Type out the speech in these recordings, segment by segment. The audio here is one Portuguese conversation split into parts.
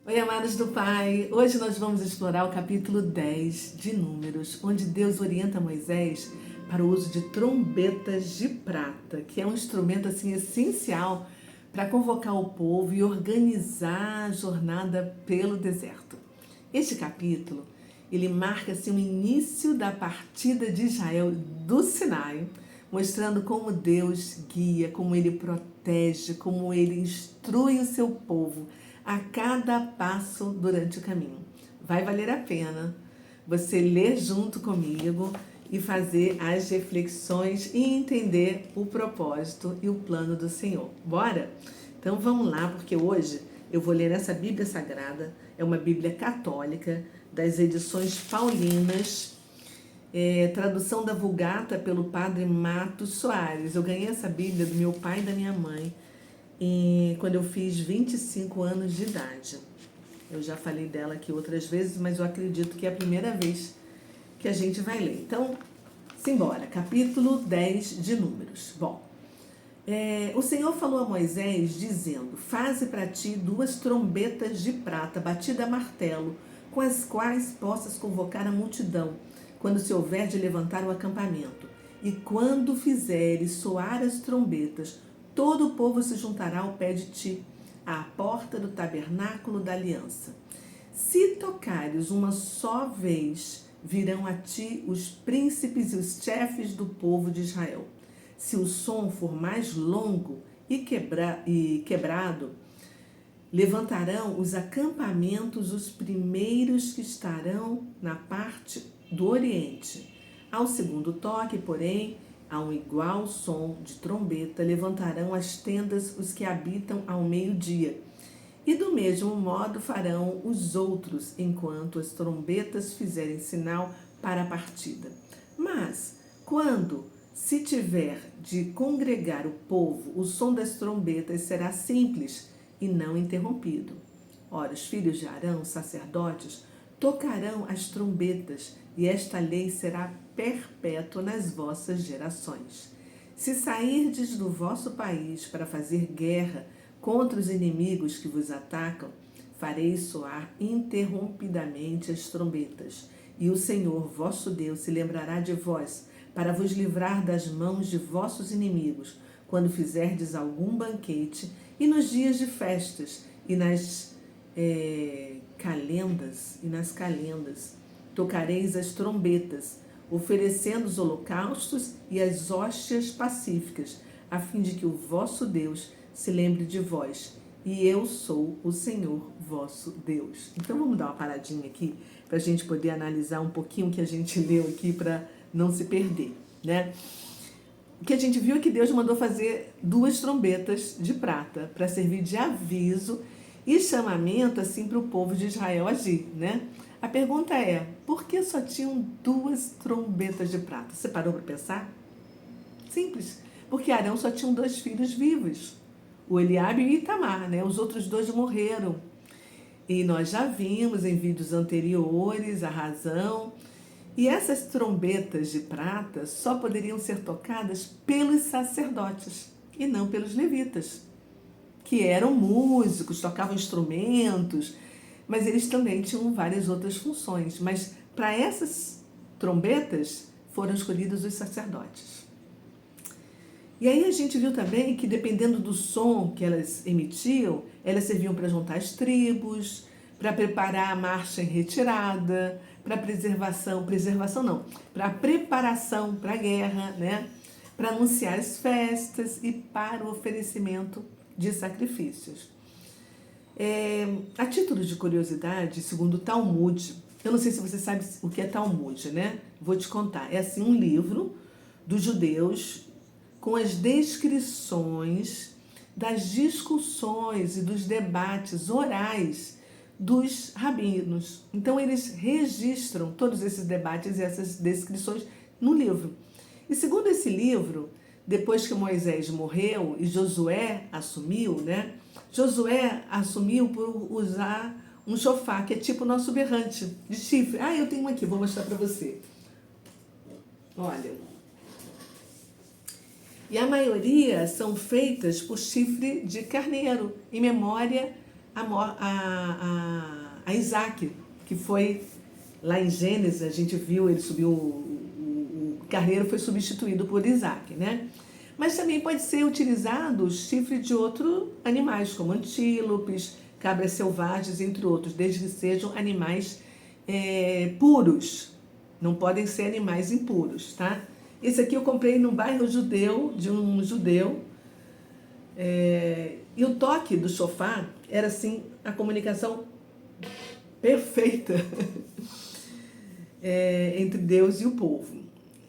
Oi, amados do Pai! Hoje nós vamos explorar o capítulo 10 de Números, onde Deus orienta Moisés para o uso de trombetas de prata, que é um instrumento assim essencial para convocar o povo e organizar a jornada pelo deserto. Este capítulo, ele marca assim o início da partida de Israel do Sinai, mostrando como Deus guia, como ele protege, como ele instrui o seu povo a cada passo durante o caminho. Vai valer a pena você ler junto comigo e fazer as reflexões e entender o propósito e o plano do Senhor. Bora? Então vamos lá, porque hoje eu vou ler essa Bíblia Sagrada, é uma Bíblia católica das edições paulinas, tradução da Vulgata pelo padre Matos Soares. Eu ganhei essa Bíblia do meu pai e da minha mãe quando eu fiz 25 anos de idade. Eu já falei dela aqui outras vezes, mas eu acredito que é a primeira vez que a gente vai ler. Então, simbora, capítulo 10 de Números. Bom, o Senhor falou a Moisés dizendo: faze para ti 2 trombetas de prata batida a martelo, com as quais possas convocar a multidão, quando se houver de levantar o acampamento. E quando fizeres soar as trombetas, todo o povo se juntará ao pé de ti, à porta do tabernáculo da aliança. Se tocares uma só vez, virão a ti os príncipes e os chefes do povo de Israel. Se o som for mais longo e quebrado, levantarão os acampamentos os primeiros que estarão na parte do oriente. Ao segundo toque, porém, a um igual som de trombeta, levantarão as tendas os que habitam ao meio-dia. E do mesmo modo farão os outros, enquanto as trombetas fizerem sinal para a partida. Mas, quando se tiver de congregar o povo, o som das trombetas será simples e não interrompido. Ora, os filhos de Arão, sacerdotes, tocarão as trombetas, e esta lei será perpétua nas vossas gerações. Se sairdes do vosso país para fazer guerra contra os inimigos que vos atacam, fareis soar interrompidamente as trombetas, e o Senhor vosso Deus se lembrará de vós, para vos livrar das mãos de vossos inimigos, quando fizerdes algum banquete, e nos dias de festas, e nas calendas, tocareis as trombetas, oferecendo os holocaustos e as hóstias pacíficas, a fim de que o vosso Deus se lembre de vós, e eu sou o Senhor vosso Deus. Então vamos dar uma paradinha aqui, para a gente poder analisar um pouquinho o que a gente leu aqui, para não se perder, né? O que a gente viu é que Deus mandou fazer 2 trombetas de prata, para servir de aviso e chamamento assim para o povo de Israel agir, né? A pergunta é, por que só tinham 2 trombetas de prata? Você parou para pensar? Simples, porque Arão só tinha 2 filhos vivos, o Eliabe e o Itamar, né? Os outros 2 morreram. E nós já vimos em vídeos anteriores a razão. E essas trombetas de prata só poderiam ser tocadas pelos sacerdotes e não pelos levitas, que eram músicos, tocavam instrumentos, mas eles também tinham várias outras funções. Mas para essas trombetas foram escolhidos os sacerdotes. E aí a gente viu também que, dependendo do som que elas emitiam, elas serviam para juntar as tribos, para preparar a marcha em retirada, para para preparação para a guerra, né? Para anunciar as festas e para o oferecimento de sacrifícios. A título de curiosidade, segundo o Talmud, eu não sei se você sabe o que é Talmud, né? Vou te contar. É assim um livro dos judeus com as descrições das discussões e dos debates orais dos rabinos. Então eles registram todos esses debates e essas descrições no livro. E segundo esse livro, depois que Moisés morreu e Josué assumiu, né? Josué assumiu por usar um chofar, que é tipo o nosso berrante de chifre. Eu tenho um aqui, vou mostrar para você. Olha. E a maioria são feitas por chifre de carneiro, em memória a Isaac, que foi lá em Gênesis, a gente viu, ele subiu, o carneiro foi substituído por Isaac, né? Mas também pode ser utilizado o chifre de outros animais, como antílopes, cabras selvagens, entre outros, desde que sejam animais puros. Não podem ser animais impuros, tá? Esse aqui eu comprei no bairro judeu, de um judeu. E o toque do shofar era, assim, a comunicação perfeita entre Deus e o povo.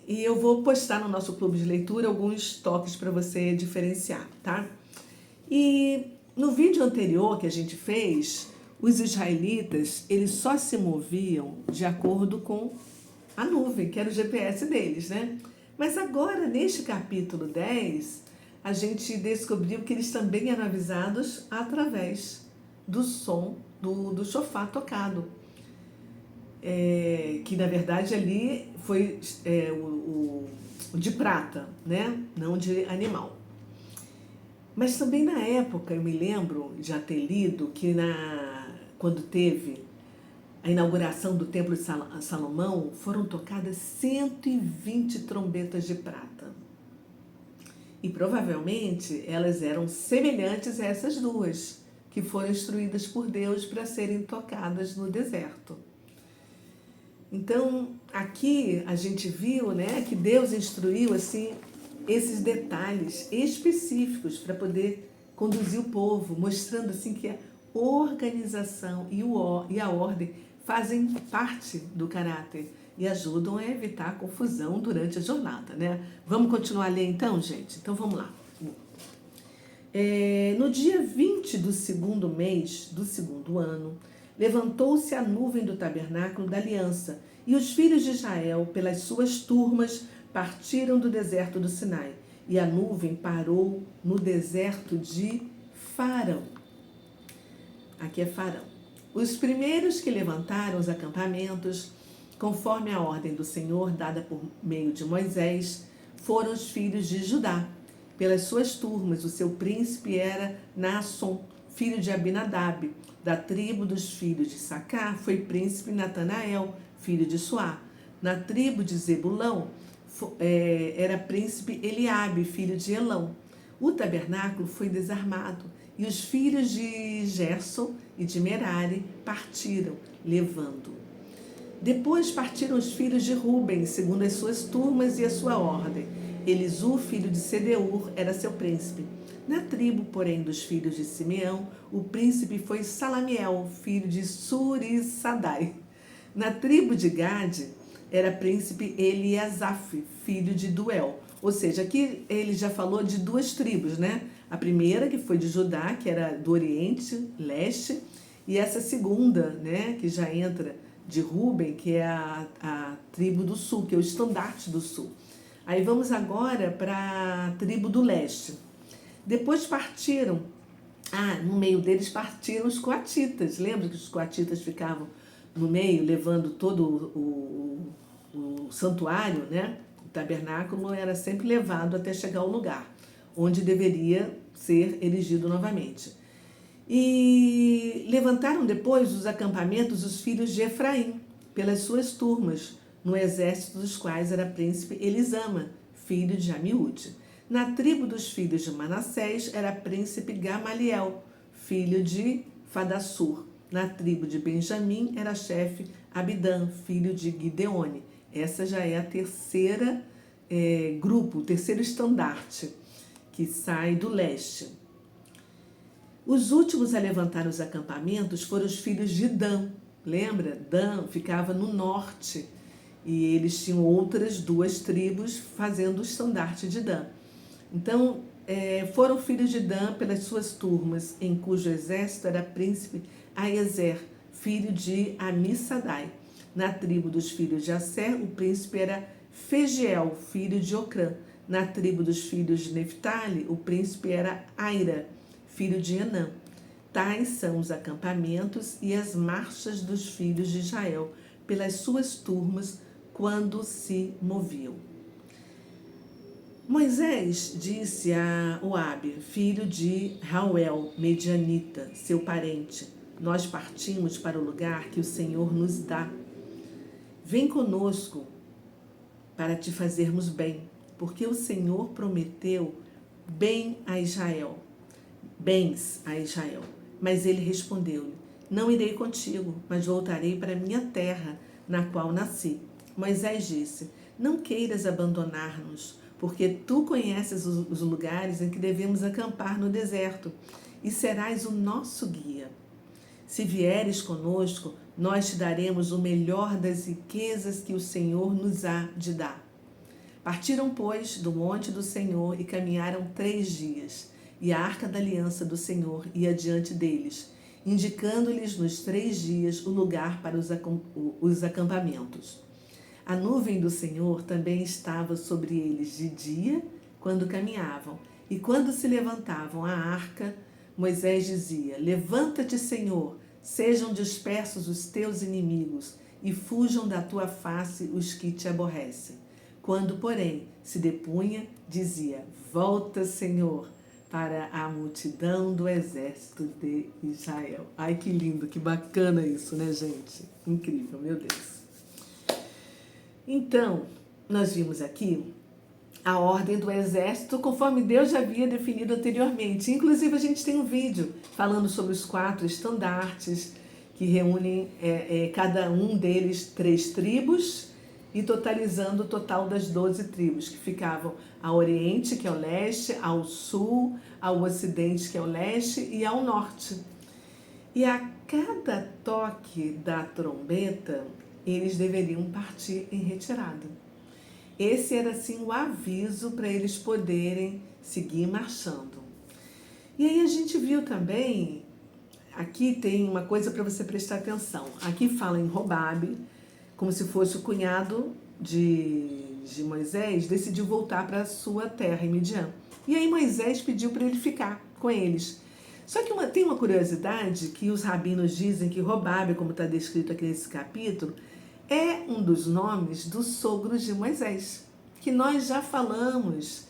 E eu vou postar no nosso clube de leitura alguns toques para você diferenciar, tá? E no vídeo anterior que a gente fez, os israelitas, eles só se moviam de acordo com a nuvem, que era o GPS deles, né? Mas agora, neste capítulo 10, a gente descobriu que eles também eram avisados através do som do shofar tocado. Que na verdade ali foi o de prata, né? Não de animal. Mas também na época, eu me lembro de já ter lido que quando teve a inauguração do Templo de Salomão, foram tocadas 120 trombetas de prata. E provavelmente elas eram semelhantes a essas duas, que foram instruídas por Deus para serem tocadas no deserto. Então, aqui a gente viu, né, que Deus instruiu assim esses detalhes específicos para poder conduzir o povo, mostrando assim que a organização e a ordem fazem parte do caráter e ajudam a evitar a confusão durante a jornada, né? Vamos continuar a ler então, gente? Então vamos lá. No dia 20 do segundo mês do segundo ano, levantou-se a nuvem do tabernáculo da aliança, e os filhos de Israel, pelas suas turmas, partiram do deserto do Sinai, e a nuvem parou no deserto de Farão. Aqui é Farão. Os primeiros que levantaram os acampamentos, conforme a ordem do Senhor dada por meio de Moisés, foram os filhos de Judá. Pelas suas turmas, o seu príncipe era Naasson, filho de Abinadab. Da tribo dos filhos de Sacar foi príncipe Natanael, filho de Suá. Na tribo de Zebulão era príncipe Eliabe, filho de Elão. O tabernáculo foi desarmado e os filhos de Gerson e de Merari partiram, levando. Depois partiram os filhos de Ruben, segundo as suas turmas e a sua ordem. Elisu, filho de Sedeur, era seu príncipe. Na tribo, porém, dos filhos de Simeão, o príncipe foi Salamiel, filho de Surissadai. Na tribo de Gade, era príncipe Eliasaf, filho de Duel. Ou seja, aqui ele já falou de duas tribos, né? A primeira, que foi de Judá, que era do Oriente, Leste, e essa segunda, né, que já entra de Ruben, que é a tribo do Sul, que é o estandarte do Sul. Aí vamos agora para a tribo do Leste. Depois partiram, no meio deles partiram os coatitas. Lembra que os coatitas ficavam no meio, levando todo o santuário, né? O tabernáculo era sempre levado até chegar ao lugar onde deveria ser erigido novamente. E levantaram depois os acampamentos os filhos de Efraim, pelas suas turmas, no exército dos quais era príncipe Elisama, filho de Amiúde. Na tribo dos filhos de Manassés era príncipe Gamaliel, filho de Fadassur. Na tribo de Benjamim era chefe Abidã, filho de Gideone. Essa já é a terceira grupo, o terceiro estandarte, que sai do leste. Os últimos a levantar os acampamentos foram os filhos de Dan. Lembra? Dan ficava no norte e eles tinham outras duas tribos fazendo o estandarte de Dan. Então, foram filhos de Dan pelas suas turmas, em cujo exército era príncipe Aiezer, filho de Amissadai. Na tribo dos filhos de Asser, o príncipe era Fegiel, filho de Ocrã. Na tribo dos filhos de Neftali, o príncipe era Aira, filho de Enã. Tais são os acampamentos e as marchas dos filhos de Israel, pelas suas turmas, quando se moviam. Moisés disse a Oabe, filho de Rauel, medianita, seu parente: nós partimos para o lugar que o Senhor nos dá. Vem conosco para te fazermos bem, porque o Senhor prometeu bens a Israel. Mas ele respondeu-lhe: Não irei contigo, mas voltarei para a minha terra, na qual nasci. Moisés disse: Não queiras abandonar-nos, porque tu conheces os lugares em que devemos acampar no deserto, e serás o nosso guia. Se vieres conosco, nós te daremos o melhor das riquezas que o Senhor nos há de dar. Partiram, pois, do monte do Senhor e caminharam 3 dias, e a arca da aliança do Senhor ia diante deles, indicando-lhes nos 3 dias o lugar para os acampamentos. A nuvem do Senhor também estava sobre eles de dia, quando caminhavam, e quando se levantavam a arca, Moisés dizia: Levanta-te, Senhor, sejam dispersos os teus inimigos, e fujam da tua face os que te aborrecem. Quando, porém, se depunha, dizia: Volta, Senhor, para a multidão do exército de Israel. Ai, que lindo, que bacana isso, né, gente? Incrível, meu Deus. Então, nós vimos aqui a ordem do exército conforme Deus já havia definido anteriormente. Inclusive, a gente tem um vídeo falando sobre os 4 estandartes que reúnem cada um deles 3 tribos e totalizando o total das 12 tribos que ficavam ao oriente, que é o leste, ao sul, ao ocidente, que é o leste, e ao norte. E a cada toque da trombeta, eles deveriam partir em retirada. Esse era, assim, o aviso para eles poderem seguir marchando. E aí a gente viu também, aqui tem uma coisa para você prestar atenção. Aqui fala em Robabe, como se fosse o cunhado de Moisés, decidiu voltar para a sua terra, em Midian. E aí Moisés pediu para ele ficar com eles. Só que tem uma curiosidade que os rabinos dizem que Robabe, como está descrito aqui nesse capítulo, é um dos nomes dos sogros de Moisés, que nós já falamos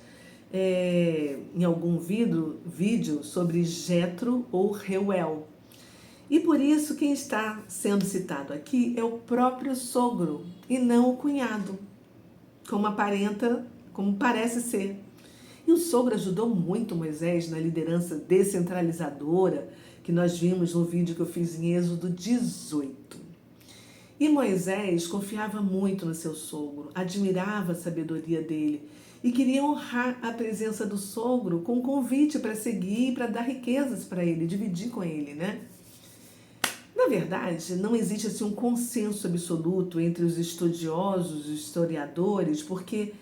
em algum vídeo sobre Jetro ou Reuel. E por isso quem está sendo citado aqui é o próprio sogro e não o cunhado, como parece ser. E o sogro ajudou muito Moisés na liderança descentralizadora que nós vimos no vídeo que eu fiz em Êxodo 18. E Moisés confiava muito no seu sogro, admirava a sabedoria dele e queria honrar a presença do sogro com um convite para seguir e para dar riquezas para ele, dividir com ele, né? Na verdade, não existe assim, um consenso absoluto entre os estudiosos, os historiadores, porque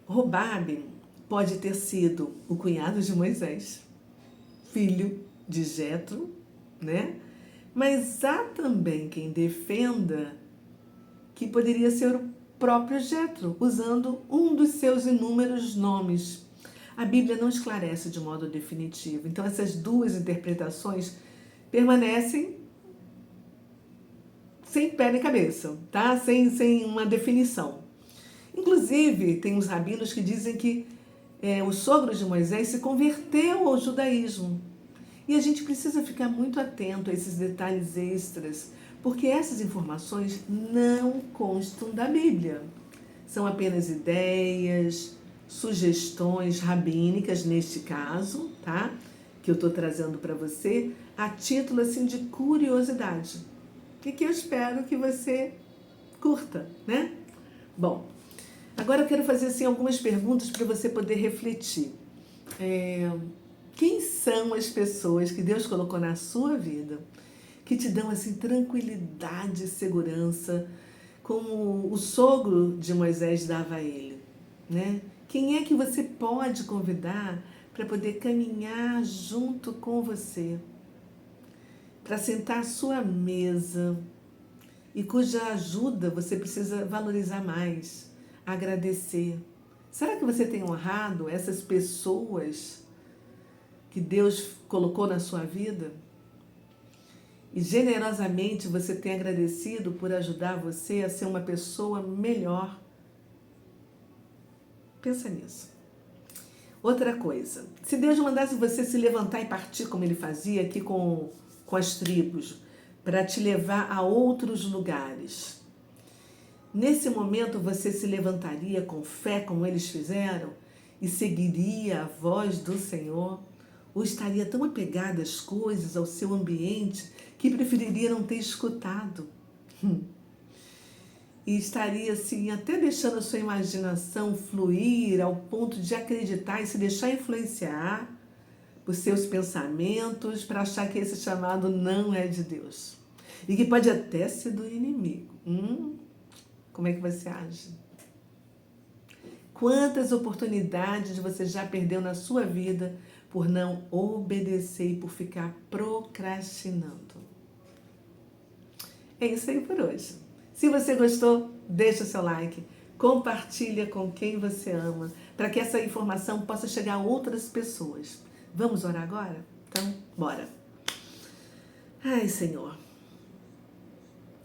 Robabe pode ter sido o cunhado de Moisés, filho de Jetro, né? Mas há também quem defenda que poderia ser o próprio Jetro, usando um dos seus inúmeros nomes. A Bíblia não esclarece de modo definitivo, então essas 2 interpretações permanecem sem pé nem cabeça, tá? Sem uma definição. Inclusive, tem uns rabinos que dizem que o sogro de Moisés se converteu ao judaísmo. E a gente precisa ficar muito atento a esses detalhes extras, porque essas informações não constam da Bíblia. São apenas ideias, sugestões rabínicas, neste caso, tá? Que eu estou trazendo para você, a título assim, de curiosidade. E que eu espero que você curta, né? Bom, agora eu quero fazer assim, algumas perguntas para você poder refletir. Quem são as pessoas que Deus colocou na sua vida que te dão assim tranquilidade e segurança, como o sogro de Moisés dava a ele, né? Quem é que você pode convidar para poder caminhar junto com você, para sentar à sua mesa e cuja ajuda você precisa valorizar mais, agradecer? Será que você tem honrado essas pessoas que Deus colocou na sua vida? E generosamente você tem agradecido por ajudar você a ser uma pessoa melhor? Pensa nisso. Outra coisa, se Deus mandasse você se levantar e partir como ele fazia aqui com com as tribos, para te levar a outros lugares. Nesse momento você se levantaria com fé, como eles fizeram, e seguiria a voz do Senhor? Ou estaria tão apegado às coisas, ao seu ambiente, que preferiria não ter escutado? E estaria assim, até deixando a sua imaginação fluir ao ponto de acreditar e se deixar influenciar por seus pensamentos, para achar que esse chamado não é de Deus. E que pode até ser do inimigo. Como é que você age? Quantas oportunidades você já perdeu na sua vida por não obedecer e por ficar procrastinando? É isso aí por hoje. Se você gostou, deixa o seu like, compartilha com quem você ama, para que essa informação possa chegar a outras pessoas. Vamos orar agora? Então, bora. Ai, Senhor,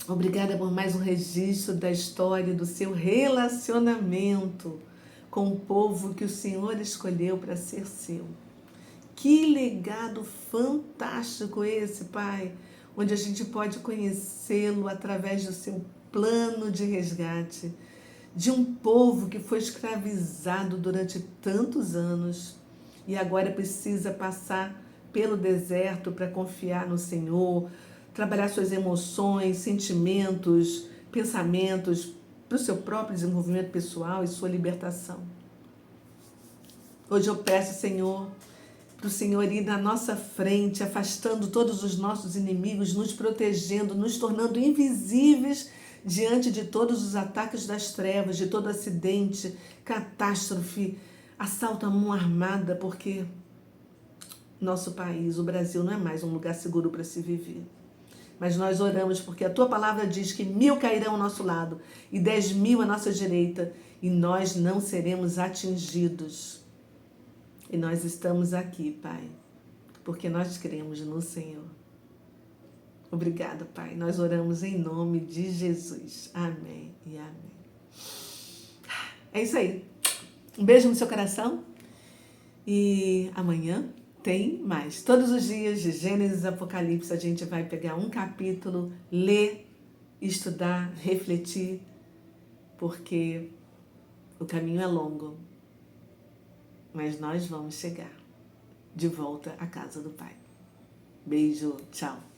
obrigada por mais um registro da história do seu relacionamento com o povo que o Senhor escolheu para ser seu. Que legado fantástico esse, Pai, onde a gente pode conhecê-lo através do seu plano de resgate, de um povo que foi escravizado durante tantos anos e agora precisa passar pelo deserto para confiar no Senhor, trabalhar suas emoções, sentimentos, pensamentos para o seu próprio desenvolvimento pessoal e sua libertação. Hoje eu peço, Senhor, para o Senhor ir na nossa frente, afastando todos os nossos inimigos, nos protegendo, nos tornando invisíveis diante de todos os ataques das trevas, de todo acidente, catástrofe, assalto à mão armada, porque nosso país, o Brasil, não é mais um lugar seguro para se viver. Mas nós oramos porque a Tua palavra diz que 1000 cairão ao nosso lado e 10.000 à nossa direita e nós não seremos atingidos. E nós estamos aqui, Pai, porque nós cremos no Senhor. Obrigada, Pai. Nós oramos em nome de Jesus. Amém e amém. É isso aí. Um beijo no seu coração e amanhã tem mais. Todos os dias de Gênesis e Apocalipse a gente vai pegar um capítulo, ler, estudar, refletir, porque o caminho é longo, mas nós vamos chegar de volta à casa do Pai. Beijo, tchau.